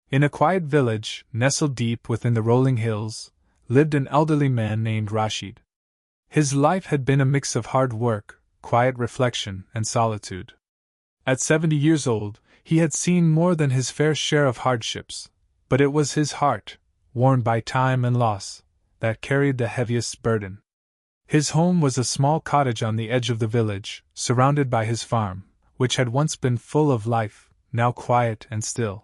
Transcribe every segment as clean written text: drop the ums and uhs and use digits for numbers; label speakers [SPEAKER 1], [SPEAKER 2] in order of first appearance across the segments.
[SPEAKER 1] In a quiet village, nestled deep within the rolling hills, lived an elderly man named Rashid. His life had been a mix of hard work, quiet reflection, and solitude. At 70 years old, he had seen more than his fair share of hardships, but it was his heart, worn by time and loss, that carried the heaviest burden. His home was a small cottage on the edge of the village, surrounded by his farm, which had once been full of life, now quiet and still.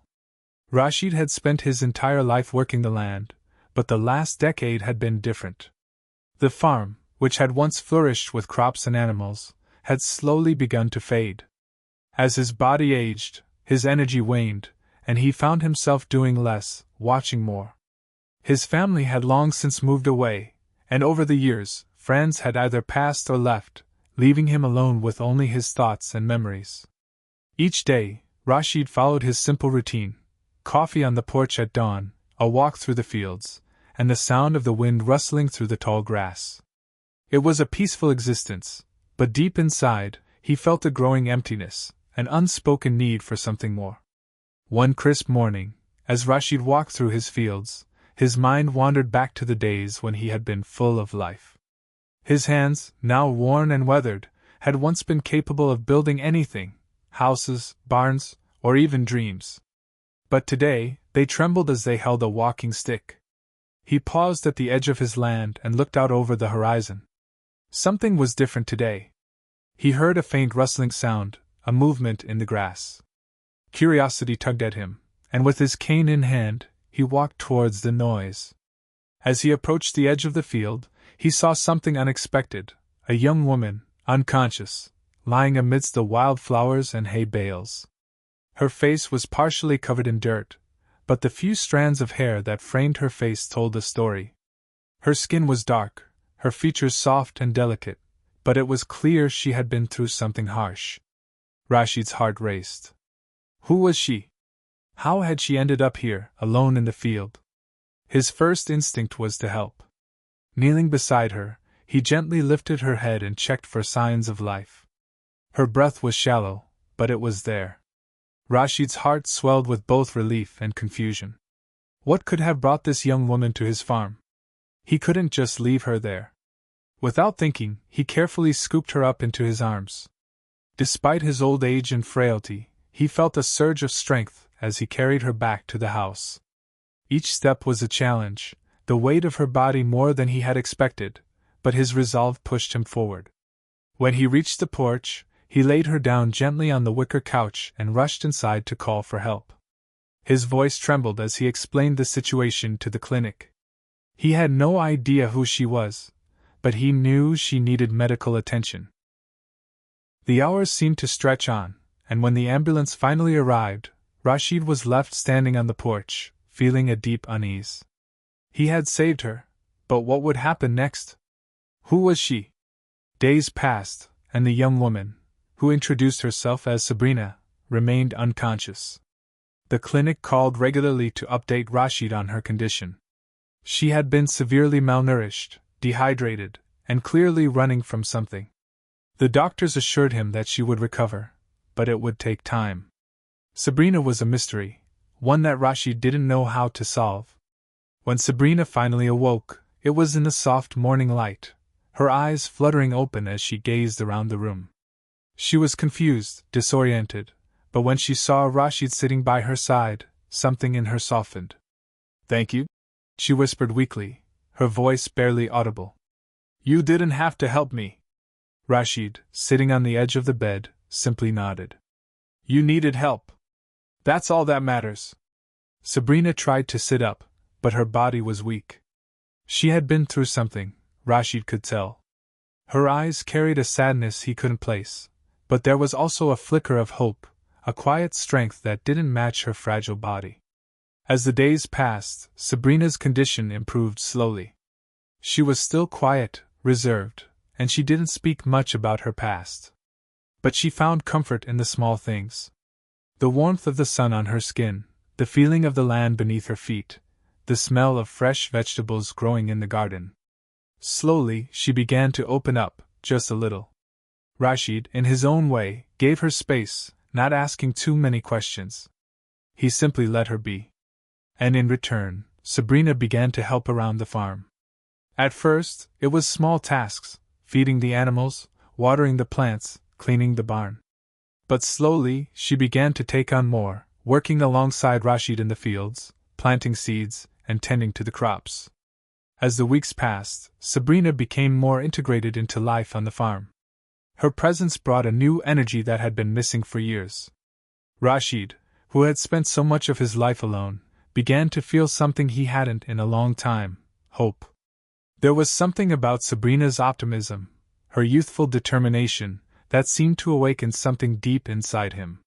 [SPEAKER 1] Rashid had spent his entire life working the land, but the last decade had been different. The farm, which had once flourished with crops and animals, had slowly begun to fade. As his body aged, his energy waned, and he found himself doing less, watching more. His family had long since moved away, and over the years, friends had either passed or left, leaving him alone with only his thoughts and memories. Each day, Rashid followed his simple routine: coffee on the porch at dawn, a walk through the fields, and the sound of the wind rustling through the tall grass. It was a peaceful existence, but deep inside, he felt a growing emptiness, an unspoken need for something more. One crisp morning, as Rashid walked through his fields, his mind wandered back to the days when he had been full of life. His hands, now worn and weathered, had once been capable of building anything: houses, barns, or even dreams. But today, they trembled as they held a walking stick. He paused at the edge of his land and looked out over the horizon. Something was different today. He heard a faint rustling sound, a movement in the grass. Curiosity tugged at him, and with his cane in hand, he walked towards the noise. As he approached the edge of the field, he saw something unexpected: a young woman, unconscious, lying amidst the wild flowers and hay bales. Her face was partially covered in dirt, but the few strands of hair that framed her face told the story. Her skin was dark, her features soft and delicate, but it was clear she had been through something harsh. Rashid's heart raced. Who was she? How had she ended up here, alone in the field? His first instinct was to help. Kneeling beside her, he gently lifted her head and checked for signs of life. Her breath was shallow, but it was there. Rashid's heart swelled with both relief and confusion. What could have brought this young woman to his farm? He couldn't just leave her there. Without thinking, he carefully scooped her up into his arms. Despite his old age and frailty, he felt a surge of strength as he carried her back to the house. Each step was a challenge, the weight of her body more than he had expected, but his resolve pushed him forward. When he reached the porch, he laid her down gently on the wicker couch and rushed inside to call for help. His voice trembled as he explained the situation to the clinic. He had no idea who she was, but he knew she needed medical attention. The hours seemed to stretch on, and when the ambulance finally arrived, Rashid was left standing on the porch, feeling a deep unease. He had saved her, but what would happen next? Who was she? Days passed, and the young woman, who introduced herself as Sabrina, remained unconscious. The clinic called regularly to update Rashid on her condition. She had been severely malnourished, dehydrated, and clearly running from something. The doctors assured him that she would recover, but it would take time. Sabrina was a mystery, one that Rashid didn't know how to solve. When Sabrina finally awoke, it was in the soft morning light, her eyes fluttering open as she gazed around the room. She was confused, disoriented, but when she saw Rashid sitting by her side, something in her softened. "Thank you," she whispered weakly, her voice barely audible. "You didn't have to help me." Rashid, sitting on the edge of the bed, simply nodded. "You needed help. That's all that matters." Sabrina tried to sit up, but her body was weak. She had been through something, Rashid could tell. Her eyes carried a sadness he couldn't place, but there was also a flicker of hope, a quiet strength that didn't match her fragile body. As the days passed, Sabrina's condition improved slowly. She was still quiet, reserved, and she didn't speak much about her past. But she found comfort in the small things. The warmth of the sun on her skin, the feeling of the land beneath her feet, the smell of fresh vegetables growing in the garden. Slowly, she began to open up, just a little. Rashid, in his own way, gave her space, not asking too many questions. He simply let her be. And in return, Sabrina began to help around the farm. At first, it was small tasks, feeding the animals, watering the plants, cleaning the barn. But slowly, she began to take on more, working alongside Rashid in the fields, planting seeds, and tending to the crops. As the weeks passed, Sabrina became more integrated into life on the farm. Her presence brought a new energy that had been missing for years. Rashid, who had spent so much of his life alone, began to feel something he hadn't in a long time: hope. There was something about Sabrina's optimism, her youthful determination, that seemed to awaken something deep inside him.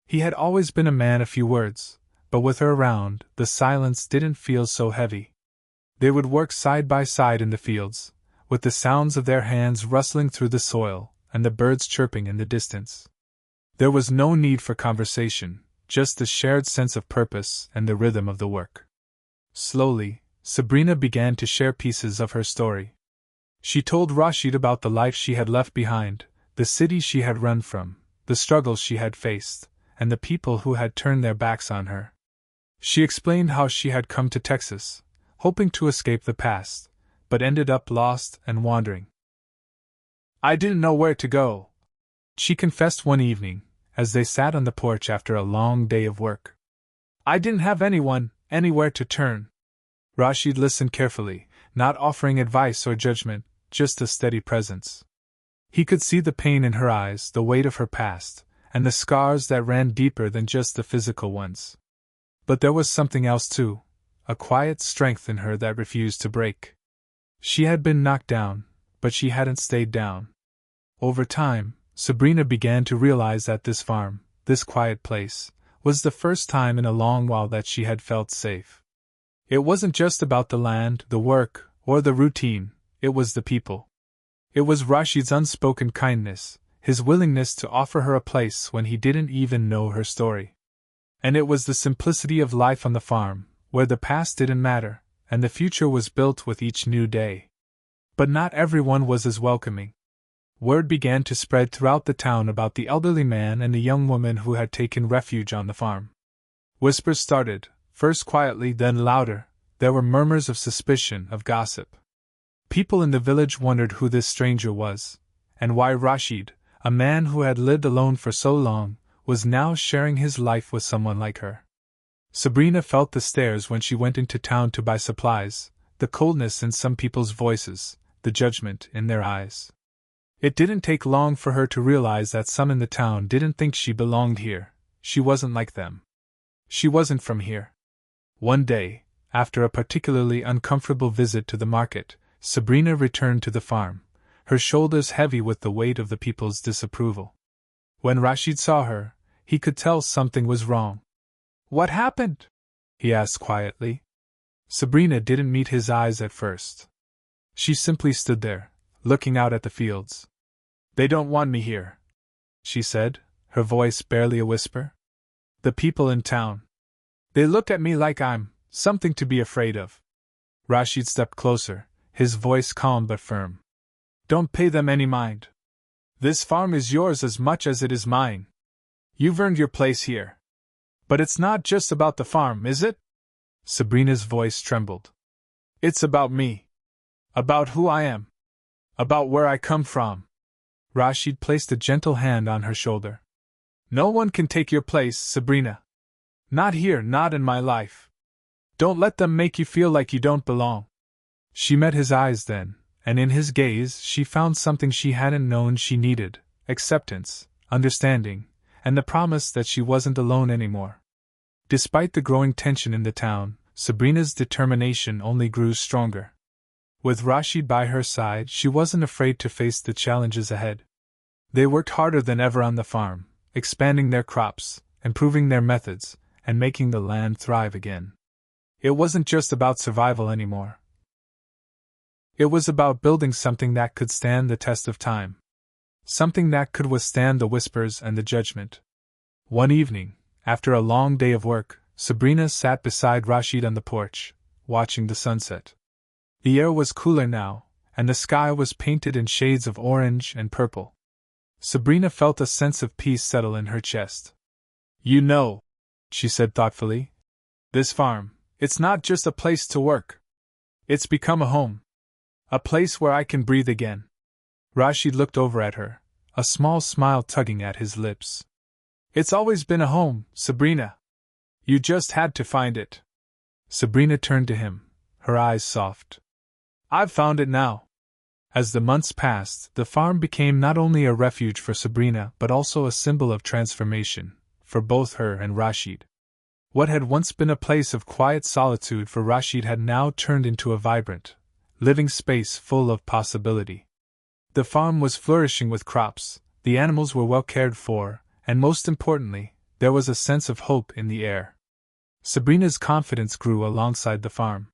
[SPEAKER 1] He had always been a man of few words, but with her around, the silence didn't feel so heavy. They would work side by side in the fields, with the sounds of their hands rustling through the soil and the birds chirping in the distance. There was no need for conversation, just the shared sense of purpose and the rhythm of the work. Slowly, Sabrina began to share pieces of her story. She told Rashid about the life she had left behind, the city she had run from, the struggles she had faced, and the people who had turned their backs on her. She explained how she had come to Texas, hoping to escape the past, but ended up lost and wandering. "I didn't know where to go," she confessed one evening, as they sat on the porch after a long day of work. "I didn't have anyone, anywhere to turn." Rashid listened carefully, not offering advice or judgment, just a steady presence. He could see the pain in her eyes, the weight of her past, and the scars that ran deeper than just the physical ones. But there was something else too, a quiet strength in her that refused to break. She had been knocked down, but she hadn't stayed down. Over time, Sabrina began to realize that this farm, this quiet place, was the first time in a long while that she had felt safe. It wasn't just about the land, the work, or the routine, it was the people. It was Rashid's unspoken kindness, his willingness to offer her a place when he didn't even know her story. And it was the simplicity of life on the farm, where the past didn't matter, and the future was built with each new day. But not everyone was as welcoming. Word began to spread throughout the town about the elderly man and the young woman who had taken refuge on the farm. Whispers started, first quietly, then louder. There were murmurs of suspicion, of gossip. People in the village wondered who this stranger was, and why Rashid, a man who had lived alone for so long, was now sharing his life with someone like her. Sabrina felt the stares when she went into town to buy supplies, the coldness in some people's voices, the judgment in their eyes. It didn't take long for her to realize that some in the town didn't think she belonged here. She wasn't like them. She wasn't from here. One day, after a particularly uncomfortable visit to the market, Sabrina returned to the farm, her shoulders heavy with the weight of the people's disapproval. When Rashid saw her, he could tell something was wrong. "What happened?" he asked quietly. Sabrina didn't meet his eyes at first. She simply stood there, looking out at the fields. "They don't want me here," she said, her voice barely a whisper. "The people in town. They look at me like I'm something to be afraid of." Rashid stepped closer, his voice calm but firm. "Don't pay them any mind. This farm is yours as much as it is mine. You've earned your place here. But it's not just about the farm, is it?" Sabrina's voice trembled. "It's about me. About who I am. About where I come from." Rashid placed a gentle hand on her shoulder. "No one can take your place, Sabrina. Not here, not in my life. Don't let them make you feel like you don't belong." She met his eyes then, and in his gaze she found something she hadn't known she needed: acceptance, understanding, and the promise that she wasn't alone anymore. Despite the growing tension in the town, Sabrina's determination only grew stronger. With Rashid by her side, she wasn't afraid to face the challenges ahead. They worked harder than ever on the farm, expanding their crops, improving their methods, and making the land thrive again. It wasn't just about survival anymore. It was about building something that could stand the test of time. Something that could withstand the whispers and the judgment. One evening, after a long day of work, Sabrina sat beside Rashid on the porch, watching the sunset. The air was cooler now, and the sky was painted in shades of orange and purple. Sabrina felt a sense of peace settle in her chest. "You know," she said thoughtfully, "this farm, It's not just a place to work. It's become a home. A place where I can breathe again. Rashid looked over at her, a small smile tugging at his lips. It's always been a home, Sabrina. You just had to find it. Sabrina turned to him, her eyes soft. I've found it now. As the months passed, the farm became not only a refuge for Sabrina but also a symbol of transformation, for both her and Rashid. What had once been a place of quiet solitude for Rashid had now turned into a vibrant, living space full of possibility. The farm was flourishing with crops, the animals were well cared for, and most importantly, there was a sense of hope in the air. Sabrina's confidence grew alongside the farm.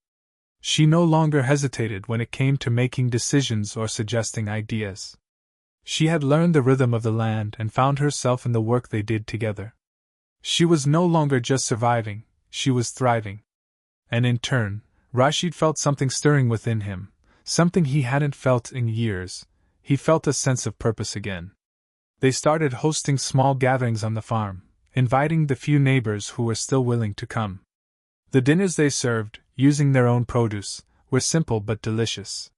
[SPEAKER 1] She no longer hesitated when it came to making decisions or suggesting ideas. She had learned the rhythm of the land and found herself in the work they did together. She was no longer just surviving, she was thriving. And in turn, Rashid felt something stirring within him, something he hadn't felt in years. He felt a sense of purpose again. They started hosting small gatherings on the farm, inviting the few neighbors who were still willing to come. The dinners they served, using their own produce, were simple but delicious.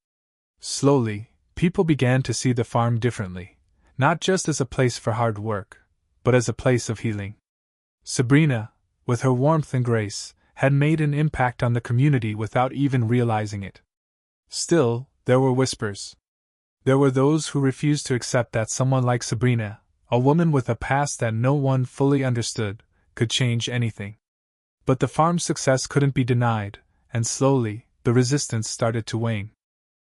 [SPEAKER 1] Slowly, people began to see the farm differently, not just as a place for hard work, but as a place of healing. Sabrina, with her warmth and grace, had made an impact on the community without even realizing it. Still, there were whispers. There were those who refused to accept that someone like Sabrina, a woman with a past that no one fully understood, could change anything. But the farm's success couldn't be denied, and slowly, the resistance started to wane.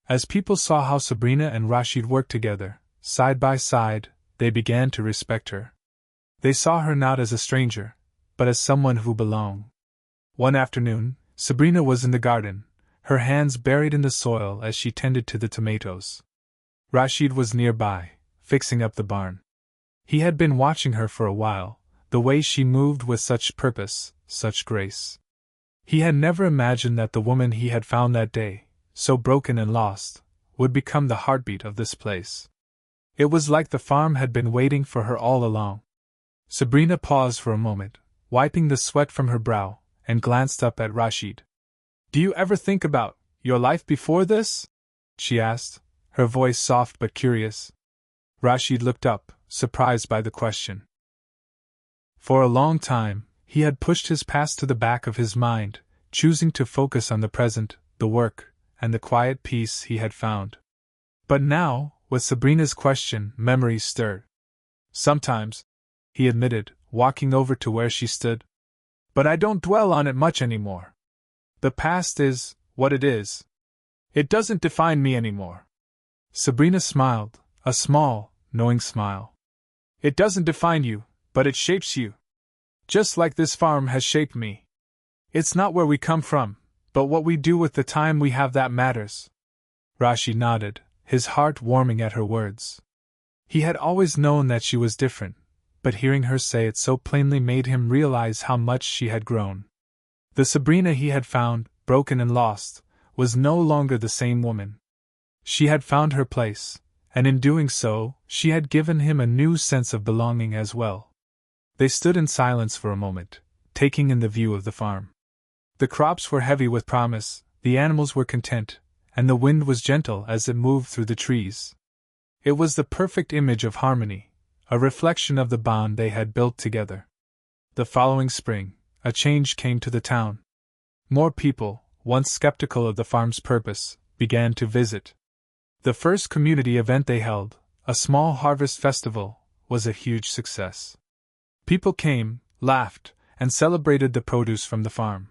[SPEAKER 1] As people saw how Sabrina and Rashid worked together, side by side, they began to respect her. They saw her not as a stranger, but as someone who belonged. One afternoon, Sabrina was in the garden, her hands buried in the soil as she tended to the tomatoes. Rashid was nearby, fixing up the barn. He had been watching her for a while, the way she moved with such purpose, such grace. He had never imagined that the woman he had found that day, so broken and lost, would become the heartbeat of this place. It was like the farm had been waiting for her all along. Sabrina paused for a moment, wiping the sweat from her brow, and glanced up at Rashid. "Do you ever think about your life before this?" she asked, her voice soft but curious. Rashid looked up, surprised by the question. For a long time, he had pushed his past to the back of his mind, choosing to focus on the present, the work, and the quiet peace he had found. But now, with Sabrina's question, memories stirred. "Sometimes," he admitted, walking over to where she stood. "But I don't dwell on it much anymore. The past is what it is. It doesn't define me anymore." Sabrina smiled, a small, knowing smile. "It doesn't define you, but it shapes you. Just like this farm has shaped me. It's not where we come from, but what we do with the time we have that matters." Rashid nodded, his heart warming at her words. He had always known that she was different, but hearing her say it so plainly made him realize how much she had grown. The Sabrina he had found, broken and lost, was no longer the same woman. She had found her place, and in doing so, she had given him a new sense of belonging as well. They stood in silence for a moment, taking in the view of the farm. The crops were heavy with promise, the animals were content, and the wind was gentle as it moved through the trees. It was the perfect image of harmony, a reflection of the bond they had built together. The following spring, a change came to the town. More people, once skeptical of the farm's purpose, began to visit. The first community event they held, a small harvest festival, was a huge success. People came, laughed, and celebrated the produce from the farm.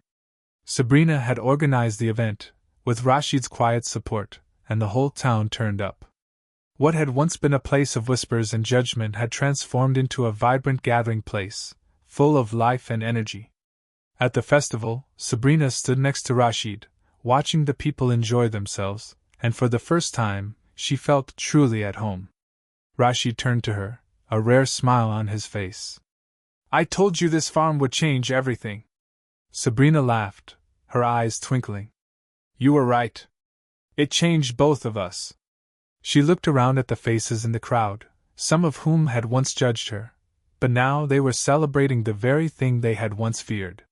[SPEAKER 1] Sabrina had organized the event, with Rashid's quiet support, and the whole town turned up. What had once been a place of whispers and judgment had transformed into a vibrant gathering place, full of life and energy. At the festival, Sabrina stood next to Rashid, watching the people enjoy themselves, and for the first time, she felt truly at home. Rashid turned to her, a rare smile on his face. "I told you this farm would change everything." Sabrina laughed, her eyes twinkling. "You were right. It changed both of us." She looked around at the faces in the crowd, some of whom had once judged her, but now they were celebrating the very thing they had once feared.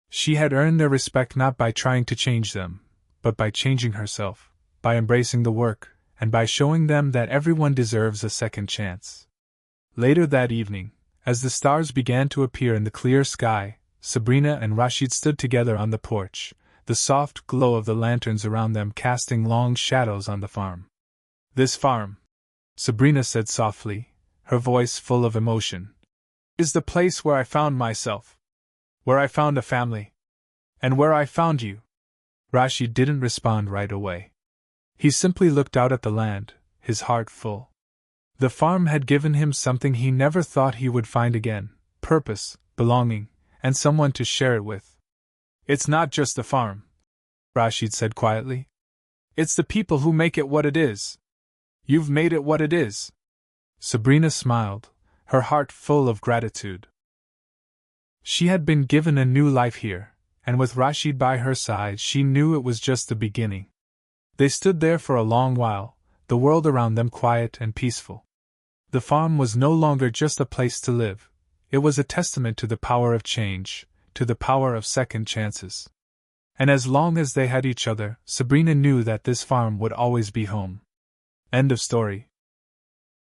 [SPEAKER 1] She had earned their respect not by trying to change them, but by changing herself, by embracing the work, and by showing them that everyone deserves a second chance. Later that evening, as the stars began to appear in the clear sky, Sabrina and Rashid stood together on the porch, the soft glow of the lanterns around them casting long shadows on the farm. "This farm," Sabrina said softly, her voice full of emotion, "is the place where I found myself. Where I found a family. And where I found you." Rashid didn't respond right away. He simply looked out at the land, his heart full. The farm had given him something he never thought he would find again: purpose, belonging, and someone to share it with. "It's not just the farm," Rashid said quietly. "It's the people who make it what it is. You've made it what it is." Sabrina smiled, her heart full of gratitude. She had been given a new life here, and with Rashid by her side she knew it was just the beginning. They stood there for a long while, the world around them quiet and peaceful. The farm was no longer just a place to live, it was a testament to the power of change, to the power of second chances. And as long as they had each other, Sabrina knew that this farm would always be home. End of story.